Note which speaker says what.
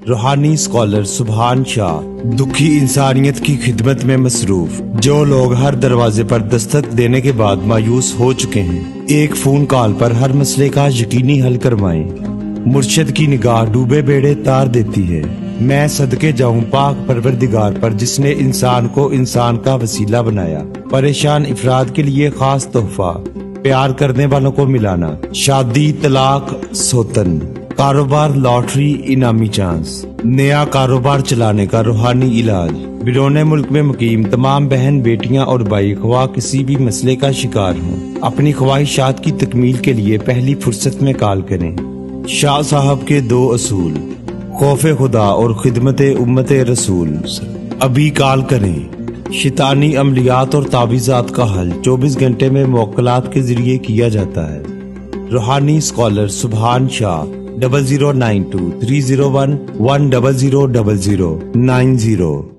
Speaker 1: روحانی اسکالر سبحان شاہ دکھی انسانیت کی خدمت میں مصروف، جو لوگ ہر دروازے پر دستک دینے کے بعد مایوس ہو چکے ہیں، ایک فون کال پر ہر مسئلے کا یقینی حل کروائیں۔ مرشد کی نگاہ ڈوبے بیڑے تار دیتی ہے۔ میں صدقے جاؤں پاک پروردگار پر جس نے انسان کو انسان کا وسیلہ بنایا۔ پریشان افراد کے لیے خاص تحفہ، پیار کرنے والوں کو ملانا، شادی، طلاق، سوتن، کاروبار، لاٹری، انعامی چانس، نیا کاروبار چلانے کا روحانی علاج۔ بیرون ملک میں مقیم تمام بہن بیٹیاں اور بھائی خواہ کسی بھی مسئلے کا شکار ہوں، اپنی خواہشات کی تکمیل کے لیے پہلی فرصت میں کال کریں۔ شاہ صاحب کے 2 اصول، خوف خدا اور خدمت امت رسول۔ ابھی کال کریں۔ شیطانی عملیات اور تعویذات کا حل 24 گھنٹے میں موکلات کے ذریعے کیا جاتا ہے۔ روحانی اسکالر سبحان شاہ 0092 301 10000 90